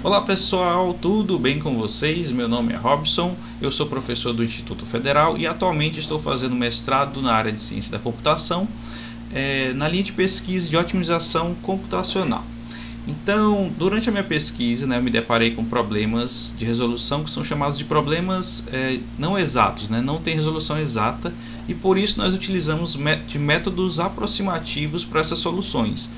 Olá pessoal, tudo bem com vocês? Meu nome é Robson, eu sou professor do Instituto Federal e atualmente estou fazendo mestrado na área de Ciência da Computação, na linha de pesquisa de otimização computacional. Então, durante a minha pesquisa, eu me deparei com problemas de resolução que são chamados de problemas não exatos, não tem resolução exata, e por isso nós utilizamos de métodos aproximativos para essas soluções,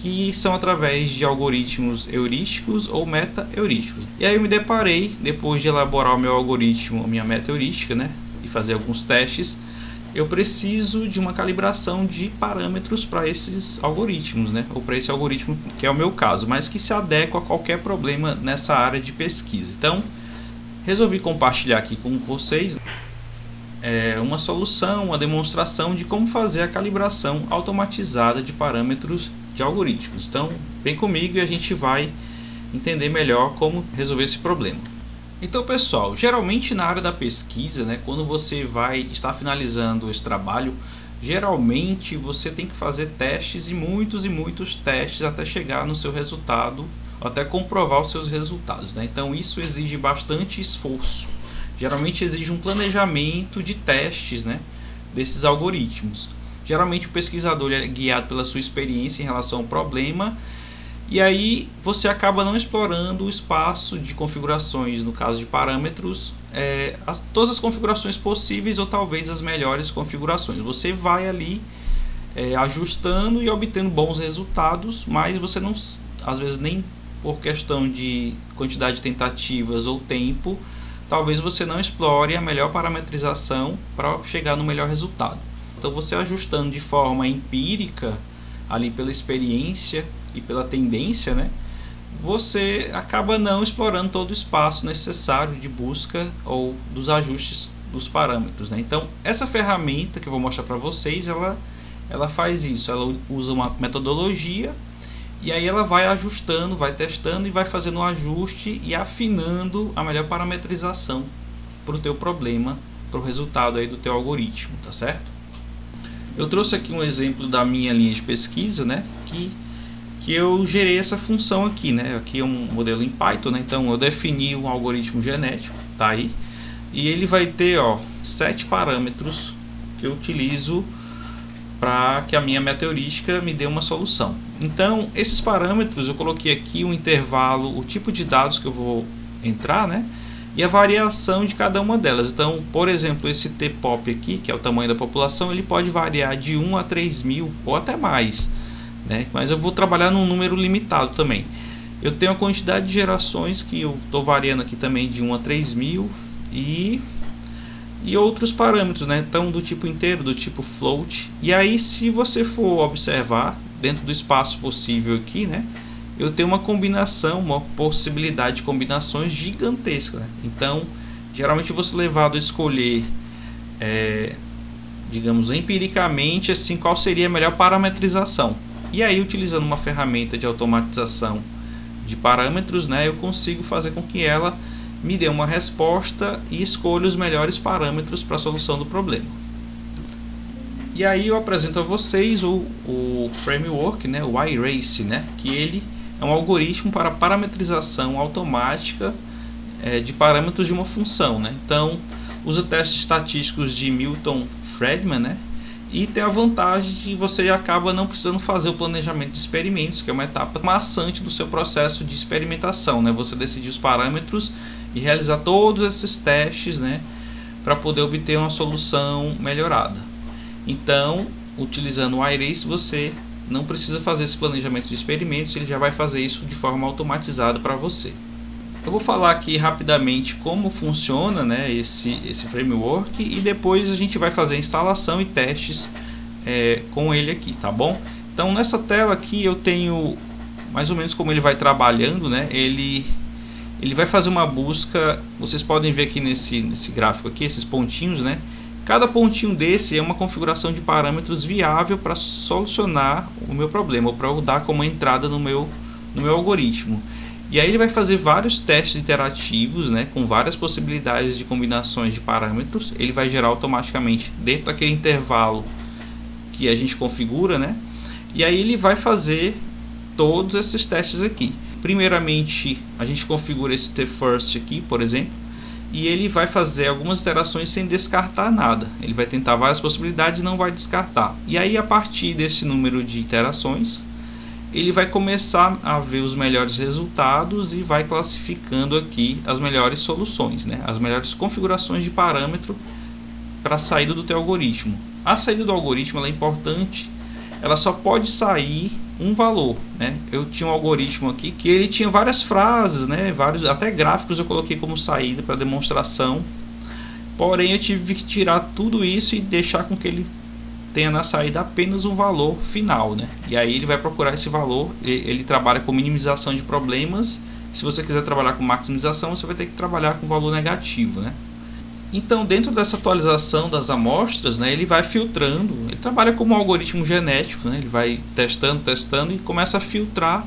que são através de algoritmos heurísticos ou meta-heurísticos. E aí eu me deparei, depois de elaborar o meu algoritmo, a minha meta-heurística, e fazer alguns testes, eu preciso de uma calibração de parâmetros para esses algoritmos, ou para esse algoritmo que é o meu caso, mas que se adequa a qualquer problema nessa área de pesquisa. Então, resolvi compartilhar aqui com vocês uma solução, uma demonstração de como fazer a calibração automatizada de parâmetros de algoritmos. Então, vem comigo e a gente vai entender melhor como resolver esse problema. Então, pessoal, geralmente na área da pesquisa, quando você vai estar finalizando esse trabalho, geralmente você tem que fazer testes e muitos testes até chegar no seu resultado, até comprovar os seus resultados, Então, isso exige bastante esforço. Geralmente exige um planejamento de testes, desses algoritmos. Geralmente o pesquisador é guiado pela sua experiência em relação ao problema, e aí você acaba não explorando o espaço de configurações, no caso de parâmetros, todas as configurações possíveis ou talvez as melhores configurações. Você vai ali ajustando e obtendo bons resultados, mas você não, às vezes nem por questão de quantidade de tentativas ou tempo, talvez você não explore a melhor parametrização para chegar no melhor resultado. Então, você ajustando de forma empírica, ali pela experiência e pela tendência, você acaba não explorando todo o espaço necessário de busca ou dos ajustes dos parâmetros, Então, essa ferramenta que eu vou mostrar para vocês, ela faz isso. Ela usa uma metodologia e aí ela vai ajustando, vai testando e vai fazendo um ajuste e afinando a melhor parametrização para o teu problema, para o resultado aí do teu algoritmo, tá certo? Eu trouxe aqui um exemplo da minha linha de pesquisa, que eu gerei essa função aqui, Aqui é um modelo em Python, Então eu defini um algoritmo genético, tá aí, e ele vai ter, 7 parâmetros que eu utilizo para que a minha meta-heurística me dê uma solução. Então, esses parâmetros eu coloquei aqui um intervalo, o tipo de dados que eu vou entrar, e a variação de cada uma delas. Então, por exemplo, esse T-pop aqui, que é o tamanho da população, ele pode variar de 1 a 3.000 ou até mais, Mas eu vou trabalhar num número limitado também. Eu tenho a quantidade de gerações que eu estou variando aqui também de 1 a 3.000 e outros parâmetros, Então, do tipo inteiro, do tipo float. E aí, se você for observar dentro do espaço possível aqui, eu tenho uma combinação, uma possibilidade de combinações gigantesca, Então, geralmente você é levado a escolher, digamos, empiricamente, assim, qual seria a melhor parametrização. E aí, utilizando uma ferramenta de automatização de parâmetros, eu consigo fazer com que ela me dê uma resposta e escolha os melhores parâmetros para a solução do problema. E aí eu apresento a vocês o framework, o iRace, que ele é um algoritmo para parametrização automática de parâmetros de uma função, Então, usa testes estatísticos de Milton-Friedman, e tem a vantagem de você acaba não precisando fazer o planejamento de experimentos, que é uma etapa maçante do seu processo de experimentação, Você decidir os parâmetros e realizar todos esses testes, para poder obter uma solução melhorada. Então, utilizando o iRace, você não precisa fazer esse planejamento de experimentos, ele já vai fazer isso de forma automatizada para você. Eu vou falar aqui rapidamente como funciona, esse framework, e depois a gente vai fazer a instalação e testes com ele aqui, tá bom? Então, nessa tela aqui eu tenho mais ou menos como ele vai trabalhando, Ele vai fazer uma busca. Vocês podem ver aqui nesse gráfico aqui, esses pontinhos, Cada pontinho desse é uma configuração de parâmetros viável para solucionar o meu problema, ou para eu dar como entrada no meu algoritmo. E aí ele vai fazer vários testes iterativos, com várias possibilidades de combinações de parâmetros. Ele vai gerar automaticamente dentro daquele intervalo que a gente configura, E aí ele vai fazer todos esses testes aqui. Primeiramente, a gente configura esse tFirst aqui, por exemplo, e ele vai fazer algumas iterações sem descartar nada. Ele vai tentar várias possibilidades e não vai descartar. E aí, a partir desse número de iterações, ele vai começar a ver os melhores resultados e vai classificando aqui as melhores soluções, né? As melhores configurações de parâmetro para a saída do teu algoritmo. A saída do algoritmo ela é importante, ela só pode sair um valor, né? Eu tinha um algoritmo aqui que ele tinha várias frases, né? Vários, até gráficos eu coloquei como saída para demonstração. Porém, eu tive que tirar tudo isso e deixar com que ele tenha na saída apenas um valor final, né? E aí ele vai procurar esse valor. Ele trabalha com minimização de problemas. Se você quiser trabalhar com maximização, você vai ter que trabalhar com valor negativo, né? Então, dentro dessa atualização das amostras, né, ele vai filtrando. Ele trabalha como um algoritmo genético, né? Ele vai testando e começa a filtrar.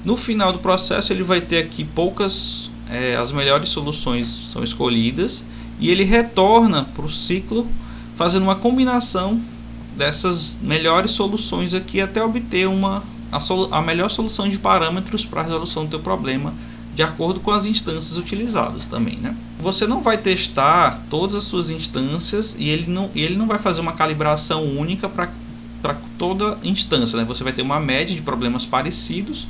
No final do processo, ele vai ter aqui as melhores soluções são escolhidas, e ele retorna para o ciclo fazendo uma combinação dessas melhores soluções aqui até obter a melhor solução de parâmetros para a resolução do teu problema, de acordo com as instâncias utilizadas também, né? Você não vai testar todas as suas instâncias e ele não vai fazer uma calibração única para toda instância, né? Você vai ter uma média de problemas parecidos.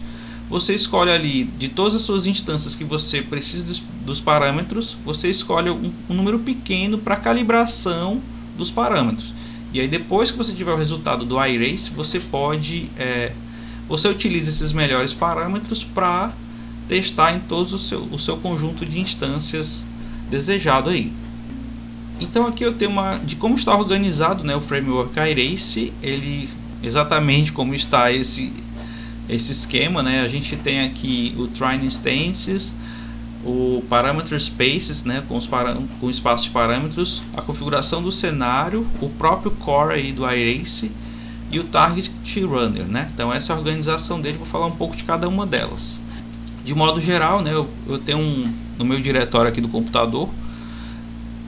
Você escolhe ali, de todas as suas instâncias que você precisa dos parâmetros, você escolhe um número pequeno para calibração dos parâmetros. E aí, depois que você tiver o resultado do iRace, você utiliza esses melhores parâmetros para testar em todo o seu conjunto de instâncias desejado aí. Então aqui eu tenho de como está organizado, né, o framework iRace. Ele exatamente como está esse esquema, né? A gente tem aqui o Train Instances, o Parameter Spaces, né, com espaço de parâmetros, a configuração do cenário, o próprio core aí do iRace e o Target Runner, né? Então essa é a organização dele. Vou falar um pouco de cada uma delas. De modo geral, né, eu tenho no meu diretório aqui do computador,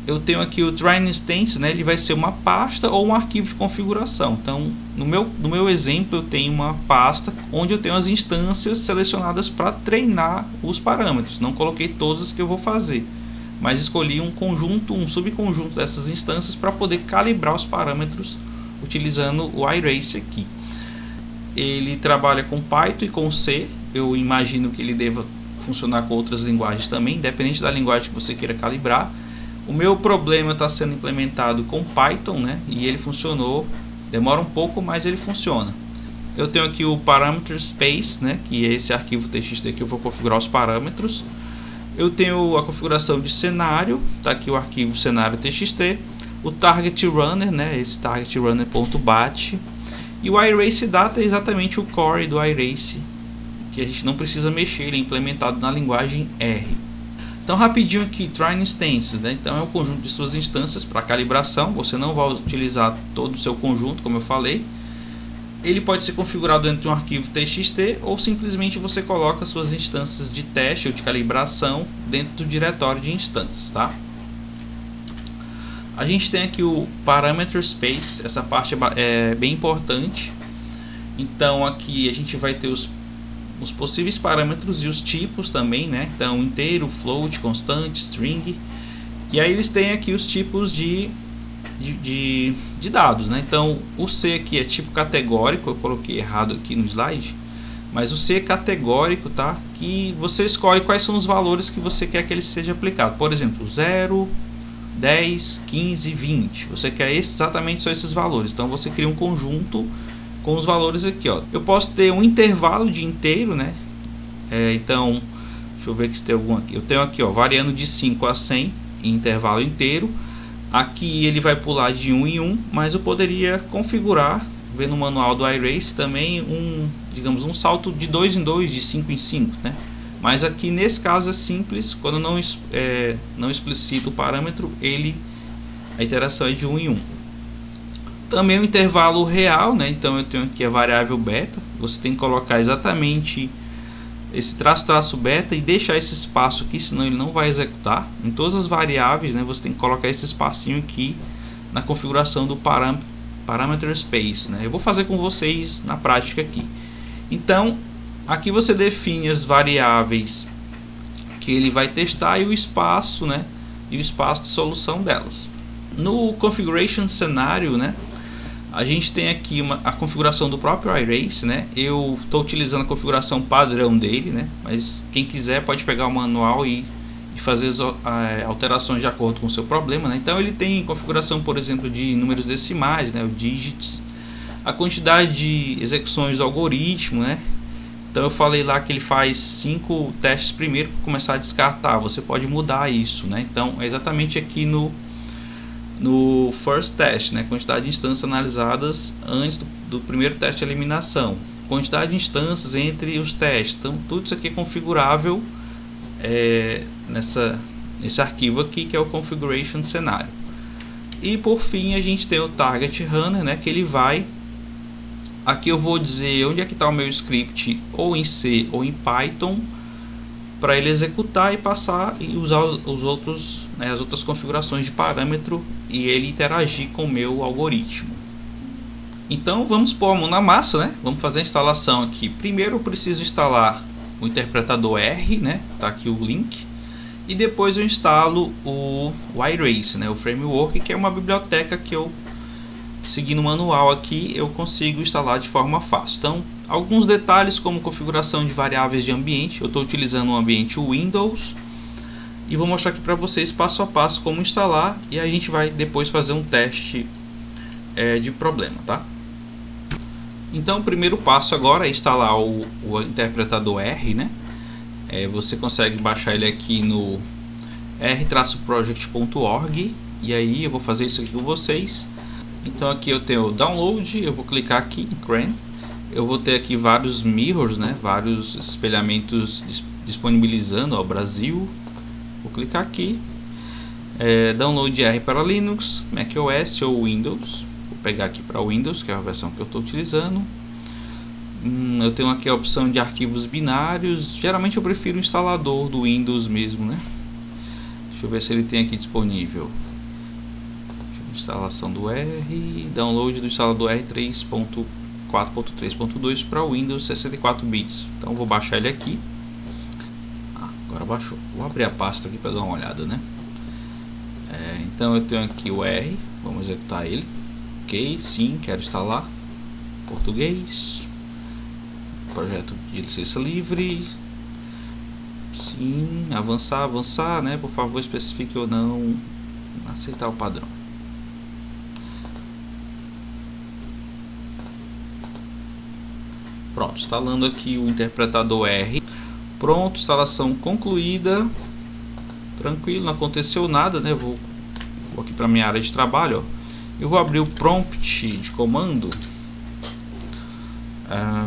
eu tenho aqui o Train Instance, né, ele vai ser uma pasta ou um arquivo de configuração. Então, no meu exemplo, eu tenho uma pasta onde eu tenho as instâncias selecionadas para treinar os parâmetros. Não coloquei todas as que eu vou fazer, mas escolhi um subconjunto dessas instâncias para poder calibrar os parâmetros utilizando o iRace aqui. Ele trabalha com Python e com C. Eu imagino que ele deva funcionar com outras linguagens também, independente da linguagem que você queira calibrar. O meu problema está sendo implementado com Python, né? E ele funcionou. Demora um pouco, mas ele funciona. Eu tenho aqui o Parameter Space, né? Que é esse arquivo txt que eu vou configurar os parâmetros. Eu tenho a configuração de cenário. Está aqui o arquivo cenário txt. O Target Runner, né? Esse Target Runner.bat. E o iRace Data é exatamente o core do iRace, que a gente não precisa mexer, ele é implementado na linguagem R. Então, rapidinho aqui, Train Instances, né? Então é um conjunto de suas instâncias para calibração. Você não vai utilizar todo o seu conjunto, como eu falei. Ele pode ser configurado dentro de um arquivo txt, ou simplesmente você coloca suas instâncias de teste ou de calibração dentro do diretório de instâncias, tá? A gente tem aqui o Parameter Space, essa parte é bem importante. Então aqui a gente vai ter os possíveis parâmetros e os tipos também, né? Então inteiro, float, constante, string. E aí eles têm aqui os tipos de dados, né? Então o C aqui é tipo categórico, eu coloquei errado aqui no slide, mas o C é categórico, tá? Que você escolhe quais são os valores que você quer que ele seja aplicado. Por exemplo, 0, 10, 15, 20. Você quer exatamente só esses valores. Então você cria um conjunto com os valores aqui, ó. Eu posso ter um intervalo de inteiro, né? Então, deixa eu ver se tem algum aqui. Eu tenho aqui, ó, variando de 5 a 100 em intervalo inteiro. Aqui ele vai pular de 1 em 1, mas eu poderia configurar, ver no manual do iRace também digamos, um salto de 2 em 2, de 5 em 5, né? Mas aqui nesse caso é simples, quando não explicita o parâmetro, a iteração é de 1 em 1. Também o intervalo real, né? Então eu tenho aqui a variável beta. Você tem que colocar exatamente esse traço beta e deixar esse espaço aqui, senão ele não vai executar. Em todas as variáveis, né, você tem que colocar esse espacinho aqui na configuração do Parameter Space, né? Eu vou fazer com vocês na prática aqui. Então Aqui você define as variáveis que ele vai testar e o espaço, né? E o espaço de solução delas. No Configuration Cenário, né? A gente tem aqui a configuração do próprio iRace, né? Eu estou utilizando a configuração padrão dele, né? Mas quem quiser pode pegar o manual e fazer as alterações de acordo com o seu problema, né? Então ele tem configuração, por exemplo, de números decimais, né? O digits, a quantidade de execuções do algoritmo, né? Então eu falei lá que ele faz 5 testes primeiro para começar a descartar. Você pode mudar isso, né? Então é exatamente aqui no first test, né? Quantidade de instâncias analisadas antes do primeiro teste de eliminação, quantidade de instâncias entre os testes. Então tudo isso aqui é configurável nesse arquivo aqui, que é o Configuration Cenário. E por fim a gente tem o Target Runner, né? Que ele vai... Aqui eu vou dizer onde é que está o meu script, ou em C ou em Python, para ele executar e passar e usar os outros, né, as outras configurações de parâmetro e ele interagir com o meu algoritmo. Então vamos pôr a mão na massa, né? Vamos fazer a instalação aqui. Primeiro eu preciso instalar o interpretador R, né? Tá aqui o link. E depois eu instalo o iRace, né? O framework, que é uma biblioteca que eu, seguindo o manual aqui, eu consigo instalar de forma fácil. Então, alguns detalhes como configuração de variáveis de ambiente. Eu estou utilizando um ambiente Windows e vou mostrar aqui para vocês passo a passo como instalar, e a gente vai depois fazer um teste de problema, tá? Então o primeiro passo agora é instalar o interpretador R, né? Você consegue baixar ele aqui no r-project.org, e aí eu vou fazer isso aqui com vocês. Então aqui eu tenho o download, eu vou clicar aqui em CRAN, eu vou ter aqui vários mirrors, né? Vários espelhamentos disponibilizando, ó, Brasil. Vou clicar aqui, download R para Linux, macOS ou Windows. Vou pegar aqui para Windows, que é a versão que eu estou utilizando. Eu tenho aqui a opção de arquivos binários. Geralmente eu prefiro o instalador do Windows mesmo, né? Deixa eu ver se ele tem aqui disponível. Instalação do R, download do instalador R3.4.3.2 para Windows 64 bits. Então vou baixar ele aqui. Agora baixou. Vou abrir a pasta aqui para dar uma olhada, né? Então eu tenho aqui o R, vamos executar ele. Ok, sim, quero instalar. Português. Projeto de licença livre. Sim, avançar, né? Por favor, especifique ou não. Aceitar o padrão. Pronto, instalando aqui o interpretador R. Pronto, instalação concluída. Tranquilo, não aconteceu nada, né? Vou aqui para minha área de trabalho, ó. Eu vou abrir o prompt de comando.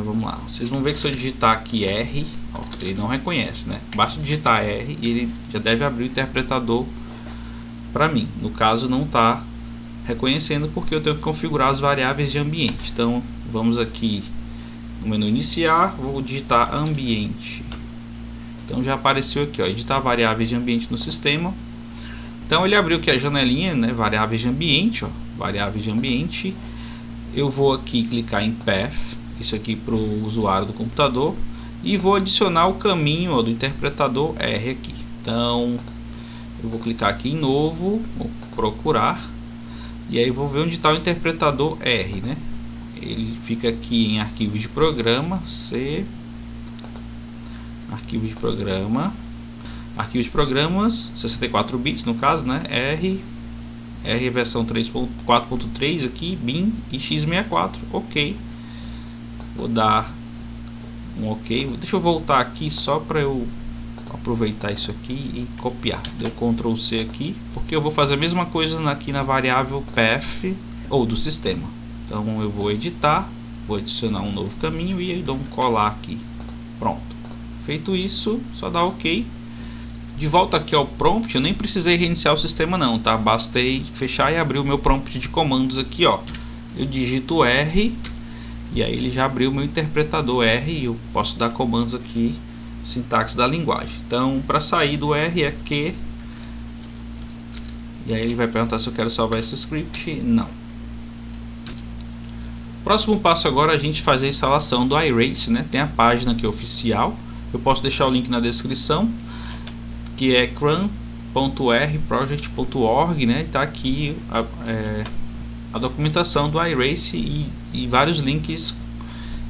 Vamos lá, vocês vão ver que se eu digitar aqui R, ó, ele não reconhece, né? Basta digitar R e ele já deve abrir o interpretador para mim. No caso não está reconhecendo porque eu tenho que configurar as variáveis de ambiente. Então vamos aqui no menu iniciar, vou digitar ambiente. Então já apareceu aqui, ó, editar variáveis de ambiente no sistema. Então ele abriu aqui a janelinha, né, variáveis de ambiente, ó, variáveis de ambiente. Eu vou aqui clicar em Path, isso aqui para o usuário do computador, e vou adicionar o caminho, ó, do interpretador R aqui. Então eu vou clicar aqui em novo, vou procurar, e aí vou ver onde está o interpretador R, né? Ele fica aqui em arquivos de programa, C, arquivos de programas, 64 bits no caso, né? R versão 3.4.3 aqui, bin e x64, ok. Vou dar um ok. Deixa eu voltar aqui só para eu aproveitar isso aqui e copiar. Deu Ctrl C aqui, porque eu vou fazer a mesma coisa aqui na variável path ou do sistema. Então eu vou editar, vou adicionar um novo caminho e aí dou um colar aqui. Pronto. Feito isso, só dá ok. De volta aqui ao prompt, eu nem precisei reiniciar o sistema não, tá? Bastei fechar e abrir o meu prompt de comandos aqui, ó. Eu digito R e aí ele já abriu o meu interpretador R e eu posso dar comandos aqui, sintaxe da linguagem. Então, para sair do R é Q. E aí ele vai perguntar se eu quero salvar esse script. Não. próximo passo agora é a gente fazer a instalação do iRace, né? Tem a página que é oficial, eu posso deixar o link na descrição, que é cran.rproject.org, né? Está aqui a documentação do iRace e vários links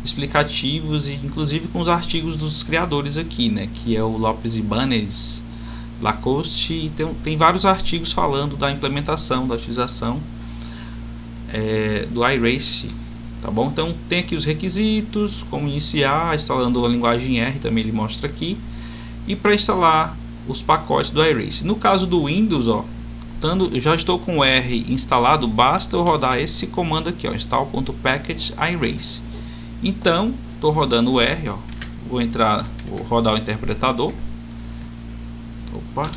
explicativos, e inclusive com os artigos dos criadores aqui, né? Que é o Lopes Ibanez, Lacoste, e tem vários artigos falando da implementação, da utilização do iRace, tá bom? Então tem aqui os requisitos, como iniciar, instalando a linguagem R, também ele mostra aqui, e para instalar os pacotes do iRace. No caso do Windows, ó, eu já estou com o R instalado, basta eu rodar esse comando aqui, ó, install.package iRace. Então estou rodando o R, ó, vou rodar o interpretador. Opa,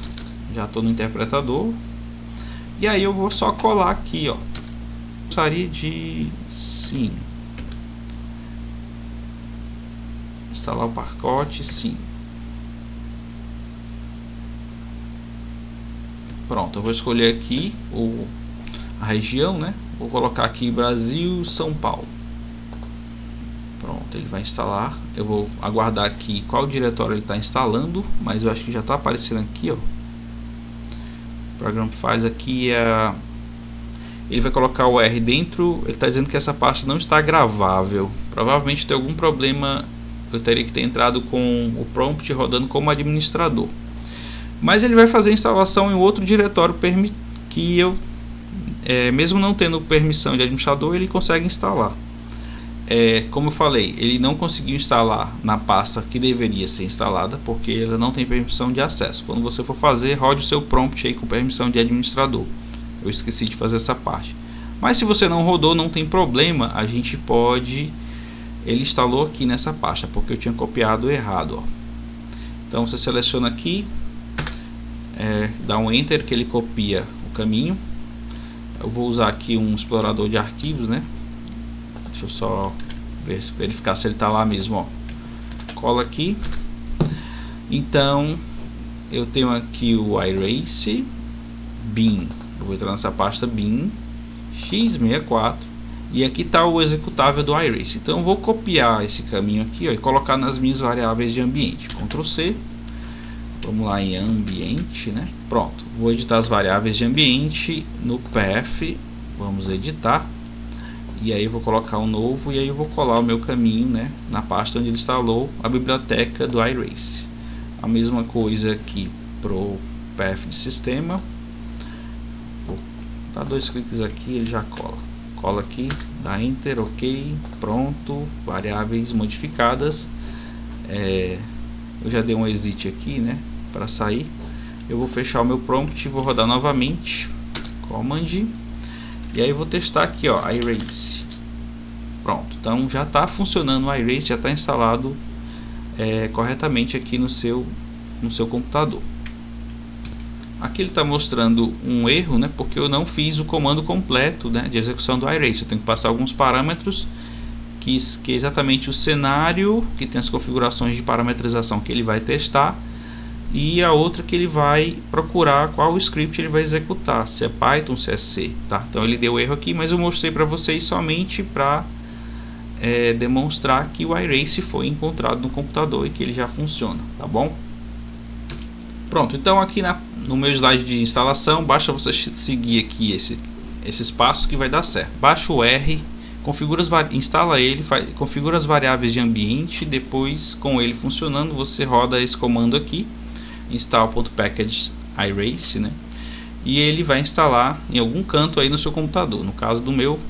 já estou no interpretador. E aí eu vou só colar aqui, ó. Gostaria de sim instalar o pacote, sim. Pronto, eu vou escolher aqui a região, né? Vou colocar aqui Brasil, São Paulo. Pronto, ele vai instalar. Eu vou aguardar aqui qual diretório ele está instalando, mas eu acho que já está aparecendo aqui, ó. O programa faz aqui ele vai colocar o R dentro. Ele está dizendo que essa pasta não está gravável. Provavelmente tem algum problema. Eu teria que ter entrado com o prompt rodando como administrador. Mas ele vai fazer a instalação em outro diretório que eu, mesmo não tendo permissão de administrador, ele consegue instalar. Como eu falei, ele não conseguiu instalar na pasta que deveria ser instalada, porque ela não tem permissão de acesso. Quando você for fazer, rode o seu prompt aí com permissão de administrador. Eu esqueci de fazer essa parte. Mas se você não rodou, não tem problema, a gente pode... Ele instalou aqui nessa pasta, porque eu tinha copiado errado, ó. Então você seleciona aqui, dá um Enter que ele copia o caminho. Eu vou usar aqui um explorador de arquivos, né? Deixa eu só verificar se ele está lá mesmo, ó. Cola aqui. Então eu tenho aqui o iRace bin. Eu vou entrar nessa pasta bin x64 e aqui está o executável do iRace. Então eu vou copiar esse caminho aqui, ó, e colocar nas minhas variáveis de ambiente. Ctrl C. Vamos lá em ambiente, né? Pronto, vou editar as variáveis de ambiente no path. Vamos editar. E aí eu vou colocar um novo, e aí eu vou colar o meu caminho, né, na pasta onde ele instalou a biblioteca do iRace. A mesma coisa aqui pro path de sistema. Vou dar 2 cliques aqui, ele já cola. Cola aqui, dá Enter, OK, pronto, variáveis modificadas. Eu já dei um exit aqui, né, para sair. Eu vou fechar o meu prompt, vou rodar novamente, Command, e aí eu vou testar aqui, ó, iRace. Pronto, então já está funcionando o iRace, já está instalado corretamente aqui no seu computador. Aqui ele está mostrando um erro, né, porque eu não fiz o comando completo, né, de execução do iRace. Eu tenho que passar alguns parâmetros, que é exatamente o cenário, que tem as configurações de parametrização que ele vai testar, e a outra que ele vai procurar qual script ele vai executar, se é Python, se é C, tá? Então ele deu erro aqui, mas eu mostrei para vocês somente para demonstrar que o iRace foi encontrado no computador e que ele já funciona, tá bom? Pronto, então aqui no meu slide de instalação, basta você seguir aqui esses passos que vai dar certo. Baixa o R, instala ele, configura as variáveis de ambiente, depois com ele funcionando, você roda esse comando aqui, install.package iRace, né? E ele vai instalar em algum canto aí no seu computador. No caso do meu,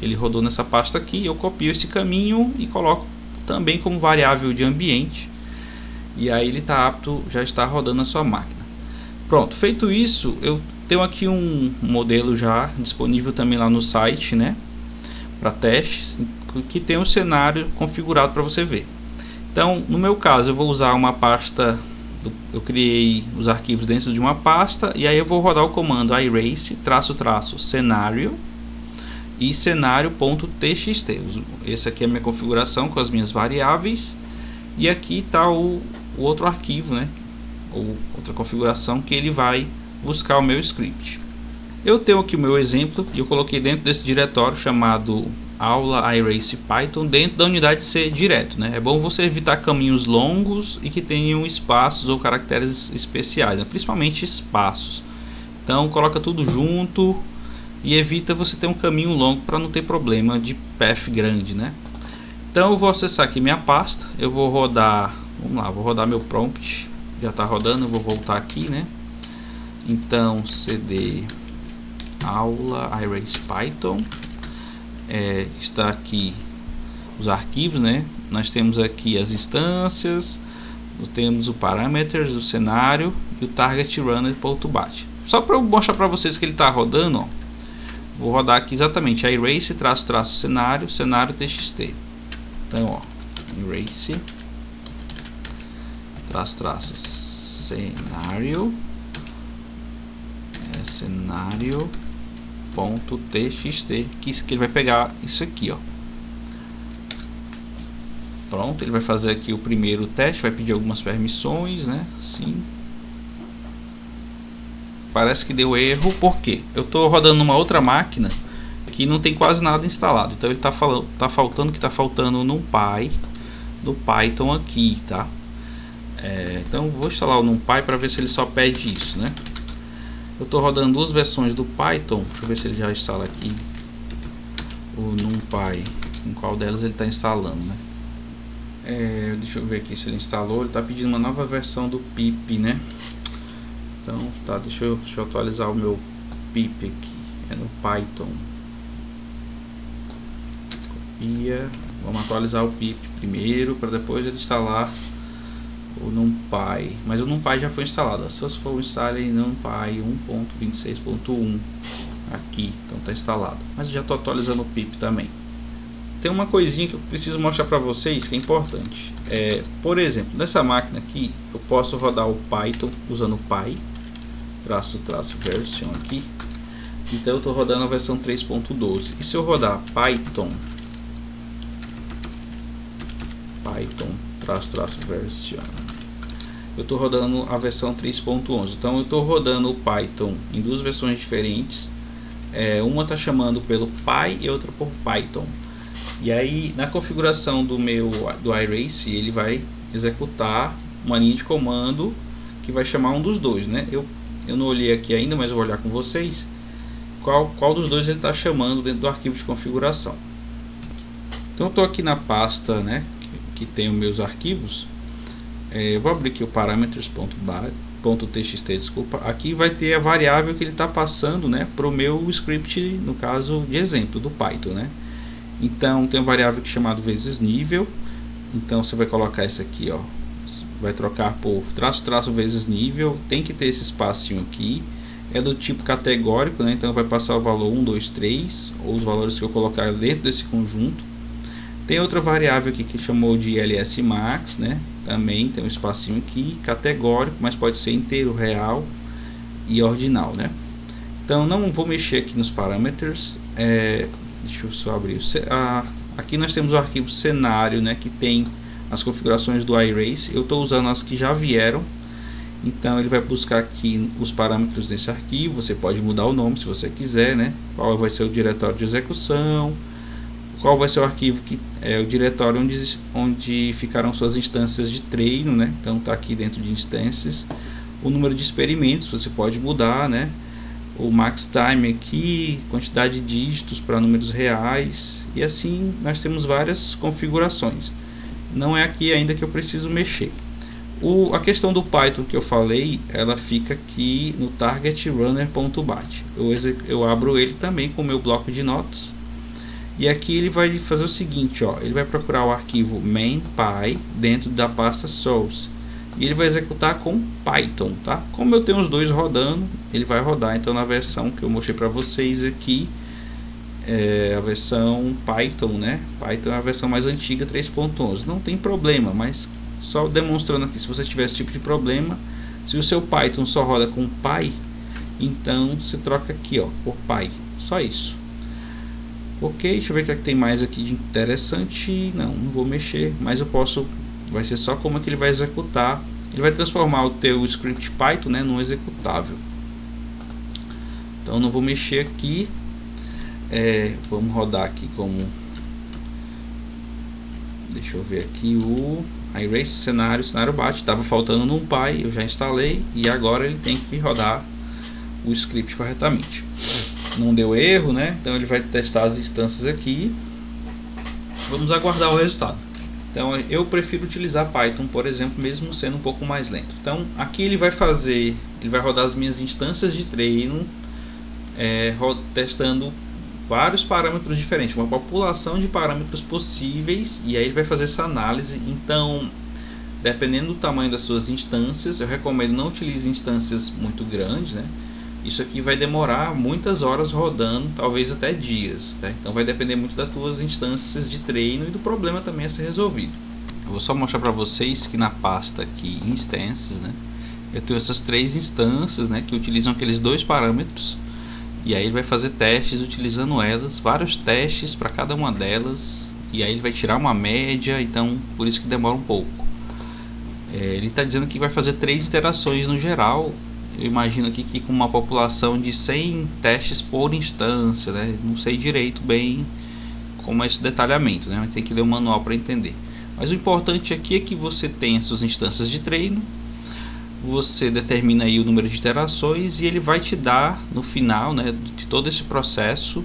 ele rodou nessa pasta aqui. Eu copio esse caminho e coloco também como variável de ambiente, e aí ele está apto, já está rodando na sua máquina. Pronto, feito isso, eu tenho aqui um modelo já disponível também lá no site, né, para testes, que tem um cenário configurado para você ver. Então, no meu caso, eu vou usar uma pasta, eu criei os arquivos dentro de uma pasta, e aí eu vou rodar o comando iRace --cenário e cenário.txt. Esse aqui é a minha configuração com as minhas variáveis, e aqui está o outro arquivo, né, ou outra configuração que ele vai buscar o meu script. Eu tenho aqui o meu exemplo e eu coloquei dentro desse diretório chamado aula iRace Python dentro da unidade C direto, né? É bom você evitar caminhos longos e que tenham espaços ou caracteres especiais, né? Principalmente espaços. Então coloca tudo junto e evita você ter um caminho longo para não ter problema de path grande, né? Então eu vou acessar aqui minha pasta, eu vou rodar, vamos lá, vou rodar meu prompt, já está rodando, eu vou voltar aqui, né? Então cd aula iRace Python, está aqui os arquivos, né? Nós temos aqui as instâncias, temos o parameters, o cenário e o target runner.bat. Só para eu mostrar para vocês que ele está rodando, ó, vou rodar aqui exatamente iRace cenário txt. Então, ó, iRace cenário.txt, que ele vai pegar isso aqui, ó. Pronto, ele vai fazer aqui o primeiro teste, vai pedir algumas permissões, né? Sim. Parece que deu erro, porque eu estou rodando numa outra máquina que não tem quase nada instalado. Então ele está faltando no NumPy do Python aqui, tá? Então vou instalar o NumPy para ver se ele só pede isso, né? Eu estou rodando duas versões do Python. Deixa eu ver se ele já instala aqui o NumPy, em qual delas ele está instalando, né? Deixa eu ver aqui se ele instalou. Ele está pedindo uma nova versão do pip, né? Então tá, deixa eu atualizar o meu pip aqui. É no Python. Copia. Vamos atualizar o pip primeiro para depois ele instalar o NumPy. Mas o NumPy já foi instalado. Se for instalar em NumPy 1.26.1 aqui, então está instalado. Mas já estou atualizando o pip também. Tem uma coisinha que eu preciso mostrar para vocês que é importante. Por exemplo, nessa máquina aqui eu posso rodar o Python usando o py version aqui. Então eu estou rodando a versão 3.12. E se eu rodar Python version, eu estou rodando a versão 3.11. Então eu estou rodando o Python em duas versões diferentes. Uma está chamando pelo py e outra por Python. E aí na configuração do iRace ele vai executar uma linha de comando que vai chamar um dos dois, né? Eu não olhei aqui ainda, mas eu vou olhar com vocês qual dos dois ele está chamando dentro do arquivo de configuração. Então eu estou aqui na pasta, né, que tem os meus arquivos. Eu vou abrir aqui o parameters.txt, desculpa. Aqui vai ter a variável que ele está passando, né, para o meu script, no caso de exemplo do Python, né? Então tem uma variável que é chamada vezes nível. Então você vai colocar essa aqui, ó, vai trocar por traço vezes nível. Tem que ter esse espacinho aqui. É do tipo categórico, né? Então vai passar o valor 1, 2, 3, ou os valores que eu colocar dentro desse conjunto. Tem outra variável aqui que chamou de lsmax, né? Também tem um espacinho aqui, categórico, mas pode ser inteiro, real e ordinal, né? Então não vou mexer aqui nos parameters. Deixa eu só abrir. Aqui nós temos o arquivo cenário, né? Que tem as configurações do iRace. Eu estou usando as que já vieram. Então ele vai buscar aqui os parâmetros desse arquivo. Você pode mudar o nome se você quiser, né? Qual vai ser o diretório de execução, qual vai ser o arquivo que é o diretório onde ficarão suas instâncias de treino, né? Então está aqui dentro de instâncias. O número de experimentos você pode mudar, né? O max time aqui, quantidade de dígitos para números reais, e assim nós temos várias configurações. Não é aqui ainda que eu preciso mexer. A questão do Python que eu falei, ela fica aqui no target runner.bat. Eu abro ele também com o meu bloco de notas. E aqui ele vai fazer o seguinte, ó, ele vai procurar o arquivo main.py dentro da pasta source. E ele vai executar com Python, tá? Como eu tenho os dois rodando, ele vai rodar então na versão que eu mostrei para vocês aqui. A versão Python, né? Python é a versão mais antiga, 3.11. Não tem problema, mas só demonstrando aqui, se você tiver esse tipo de problema, se o seu Python só roda com py, então você troca aqui, ó, por py, só isso. Ok, deixa eu ver o que é que tem mais aqui de interessante. Não vou mexer, mas eu posso, vai ser só como é que ele vai executar. Ele vai transformar o teu script Python, né, num executável. Então não vou mexer aqui. Vamos rodar aqui como Deixa eu ver aqui o iRace cenário bate, estava faltando num pai, eu já instalei e agora ele tem que rodar o script corretamente. Não deu erro, né? Então ele vai testar as instâncias aqui. Vamos aguardar o resultado. Então eu prefiro utilizar Python, por exemplo, mesmo sendo um pouco mais lento. Então aqui ele vai rodar as minhas instâncias de treino, testando vários parâmetros diferentes, uma população de parâmetros possíveis, e aí ele vai fazer essa análise. Então, dependendo do tamanho das suas instâncias, eu recomendo não utilize instâncias muito grandes, né? Isso aqui vai demorar muitas horas rodando, talvez até dias, tá? Então vai depender muito das tuas instâncias de treino e do problema também a ser resolvido. Eu vou só mostrar para vocês que na pasta aqui instances, né, eu tenho essas 3 instâncias, né, que utilizam aqueles 2 parâmetros. E aí ele vai fazer testes utilizando elas, vários testes para cada uma delas, e aí ele vai tirar uma média, então por isso que demora um pouco. Ele está dizendo que vai fazer 3 iterações no geral. Eu imagino aqui que com uma população de 100 testes por instância, né? Não sei direito bem como é esse detalhamento, né? Tem que ler o manual para entender. Mas o importante aqui é que você tem as suas instâncias de treino, você determina aí o número de iterações e ele vai te dar no final, né, de todo esse processo,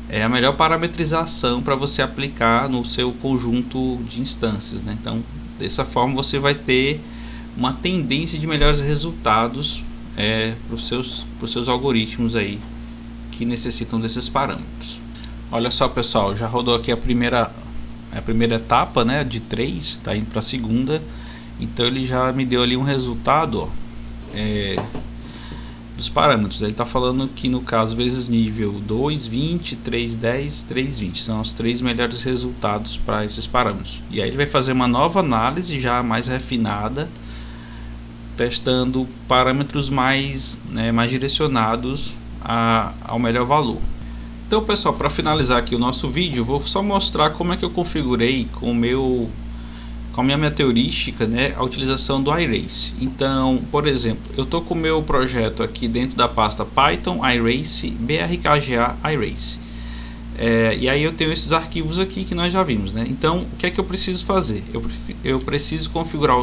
a melhor parametrização para você aplicar no seu conjunto de instâncias, né? Então dessa forma você vai ter uma tendência de melhores resultados para os seus algoritmos aí que necessitam desses parâmetros. Olha só, pessoal, já rodou aqui a primeira etapa, né, de 3, está indo para a segunda. Então ele já me deu ali um resultado, ó, dos parâmetros. Ele está falando que no caso vezes nível 2, 20, 3, 10, 3, 20 são os 3 melhores resultados para esses parâmetros. E aí ele vai fazer uma nova análise já mais refinada, testando parâmetros mais direcionados ao melhor valor. Então, pessoal, para finalizar aqui o nosso vídeo, vou só mostrar como é que eu configurei com a minha meteorística, né, a utilização do iRace. Então, por exemplo, eu estou com o meu projeto aqui dentro da pasta Python iRace brkga iRace. E aí eu tenho esses arquivos aqui que nós já vimos, né? Então, o que é que eu preciso fazer? Eu preciso configurar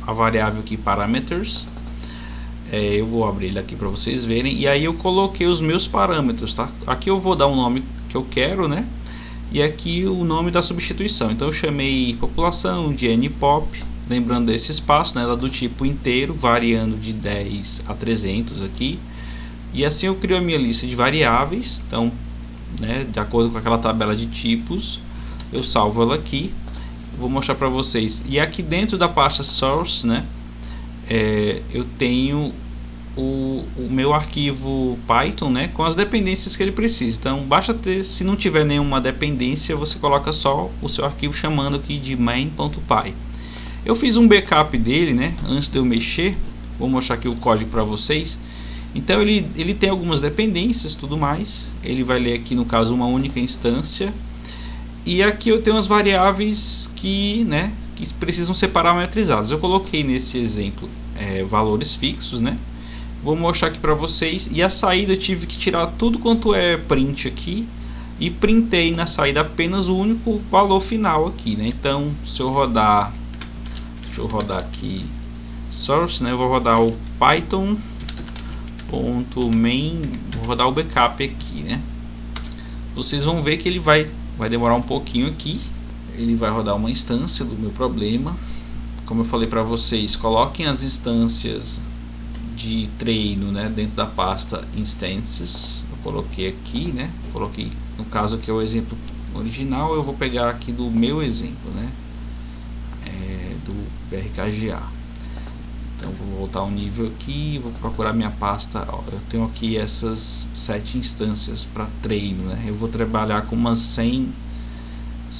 a variável aqui parameters. Eu vou abrir ele aqui para vocês verem. E aí eu coloquei os meus parâmetros, tá? Aqui eu vou dar um nome que eu quero, né? E aqui o nome da substituição. Então eu chamei população de npop, lembrando desse espaço, né? Ela do tipo inteiro, variando de 10 a 300 aqui. E assim eu crio a minha lista de variáveis. Então, né, de acordo com aquela tabela de tipos, eu salvo ela aqui. Vou mostrar para vocês. E aqui dentro da pasta source, né, eu tenho o meu arquivo Python, né, com as dependências que ele precisa. Então basta ter, se não tiver nenhuma dependência, você coloca só o seu arquivo chamando aqui de main.py. Eu fiz um backup dele, né, antes de eu mexer. Vou mostrar aqui o código para vocês. Então ele tem algumas dependências, tudo mais. Ele vai ler aqui no caso uma única instância. E aqui eu tenho as variáveis que precisam ser parametrizadas. Eu coloquei nesse exemplo valores fixos, né? Vou mostrar aqui para vocês. E a saída eu tive que tirar tudo quanto é print aqui e printei na saída apenas o único valor final aqui, né? Então, se eu rodar, deixa eu rodar aqui source, né? Eu vou rodar o python.main, vou rodar o backup aqui, né? Vocês vão ver que ele vai demorar um pouquinho aqui. Ele vai rodar uma instância do meu problema. Como eu falei para vocês, coloquem as instâncias de treino, né, dentro da pasta instances. Eu coloquei aqui, né? Coloquei, no caso aqui é o exemplo original. Eu vou pegar aqui do meu exemplo, né, do brkga. Então vou voltar um nível aqui, vou procurar minha pasta. Ó, eu tenho aqui essas 7 instâncias para treino, né? Eu vou trabalhar com umas 100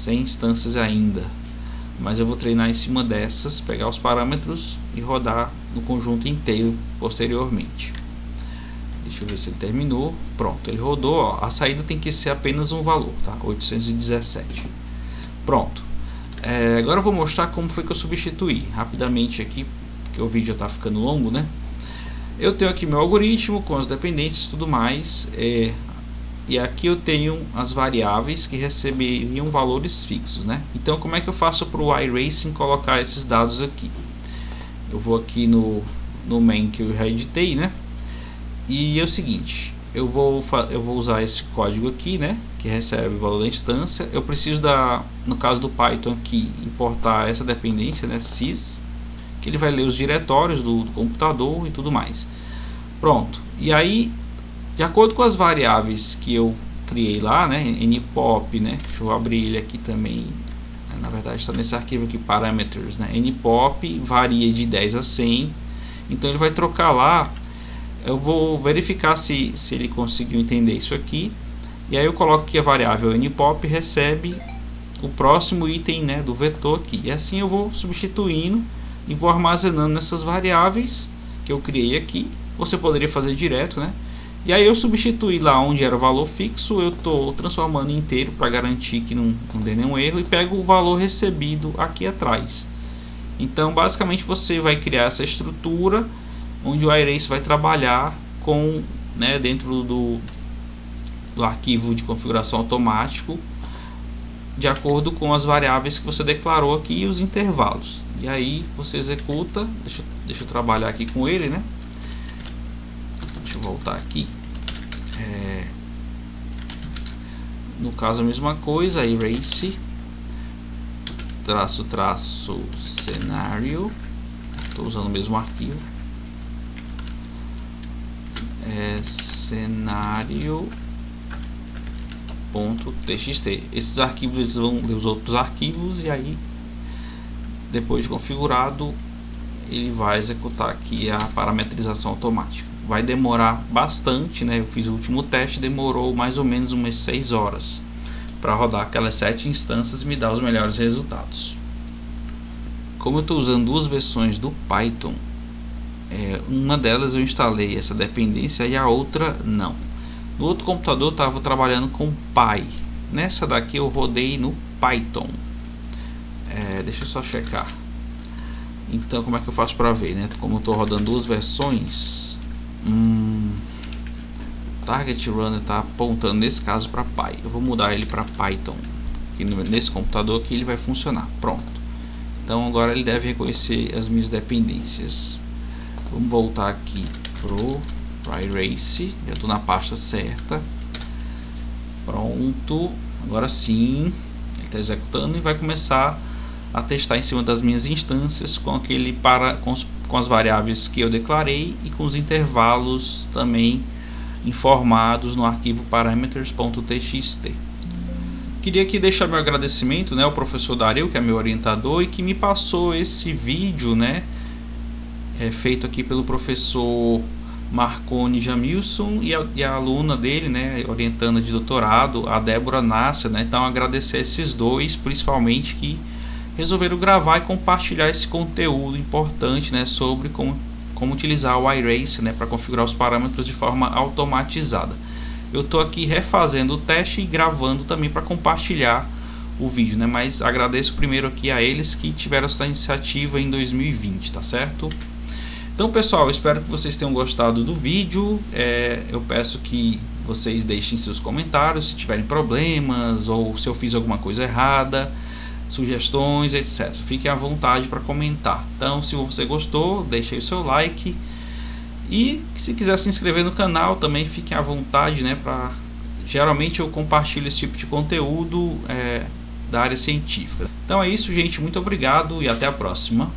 instâncias ainda, mas eu vou treinar em cima dessas, pegar os parâmetros e rodar no conjunto inteiro posteriormente. Deixa eu ver se ele terminou. Pronto, ele rodou. Ó, a saída tem que ser apenas um valor, tá? 817. Pronto. Agora eu vou mostrar como foi que eu substituí rapidamente aqui, porque o vídeo já está ficando longo, né? Eu tenho aqui meu algoritmo com as dependências e tudo mais. e aqui eu tenho as variáveis que receberiam valores fixos, né? Então como é que eu faço para o iRacing colocar esses dados aqui? Eu vou aqui no main que eu já editei, né? E é o seguinte, eu vou usar esse código aqui, né, que recebe o valor da instância. Eu preciso no caso do Python aqui, importar essa dependência, né, sys, que ele vai ler os diretórios do computador e tudo mais. Pronto. E aí, de acordo com as variáveis que eu criei lá, né, npop, né, deixa eu abrir ele aqui também. Na verdade está nesse arquivo aqui, parameters, né, npop varia de 10 a 100. Então ele vai trocar lá. Eu vou verificar se ele conseguiu entender isso aqui. E aí eu coloco que a variável npop recebe o próximo item, né, do vetor aqui. E assim eu vou substituindo e vou armazenando nessas variáveis que eu criei aqui. Você poderia fazer direto, né? E aí eu substituí lá onde era o valor fixo, eu estou transformando em inteiro para garantir que não dê nenhum erro, e pego o valor recebido aqui atrás. Então basicamente você vai criar essa estrutura onde o iRacing vai trabalhar com, né, dentro do arquivo de configuração automático, de acordo com as variáveis que você declarou aqui e os intervalos. E aí você executa. Deixa eu trabalhar aqui com ele, né? Deixa eu voltar aqui. No caso a mesma coisa, iRacing traço cenário. Estou usando o mesmo arquivo. Cenário.txt. Esses arquivos eles vão ler os outros arquivos, e aí depois de configurado ele vai executar aqui a parametrização automática. Vai demorar bastante, né? Eu fiz o último teste, demorou mais ou menos umas 6 horas para rodar aquelas 7 instâncias e me dar os melhores resultados. Como eu estou usando duas versões do Python, uma delas eu instalei essa dependência e a outra não. No outro computador eu estava trabalhando com Py. Nessa daqui eu rodei no Python. Deixa eu só checar. Então como é que eu faço para ver, né? Como eu estou rodando duas versões, Target Runner está apontando nesse caso para Py. Eu vou mudar ele para Python. E nesse computador aqui ele vai funcionar. Pronto. Então agora ele deve reconhecer as minhas dependências. Vamos voltar aqui pro iRacing. Já estou na pasta certa. Pronto. Agora sim ele está executando e vai começar a testar em cima das minhas instâncias com com as variáveis que eu declarei e com os intervalos também informados no arquivo parameters.txt. Queria aqui deixar meu agradecimento, né, ao professor Dario, que é meu orientador e que me passou esse vídeo, né, feito aqui pelo professor Marconi Jamilson e a aluna dele, né, orientanda de doutorado, a Débora Nasser, né. Então agradecer a esses dois, principalmente, que resolveram gravar e compartilhar esse conteúdo importante, né, sobre como utilizar o iRacing, né, para configurar os parâmetros de forma automatizada. Eu estou aqui refazendo o teste e gravando também para compartilhar o vídeo, né, mas agradeço primeiro aqui a eles que tiveram essa iniciativa em 2020, tá certo? Então pessoal, espero que vocês tenham gostado do vídeo. Eu peço que vocês deixem seus comentários se tiverem problemas ou se eu fiz alguma coisa errada, sugestões, etc. Fiquem à vontade para comentar. Então, se você gostou, deixe aí o seu like. E se quiser se inscrever no canal, também fiquem à vontade, né? Geralmente eu compartilho esse tipo de conteúdo da área científica. Então é isso, gente. Muito obrigado e até a próxima.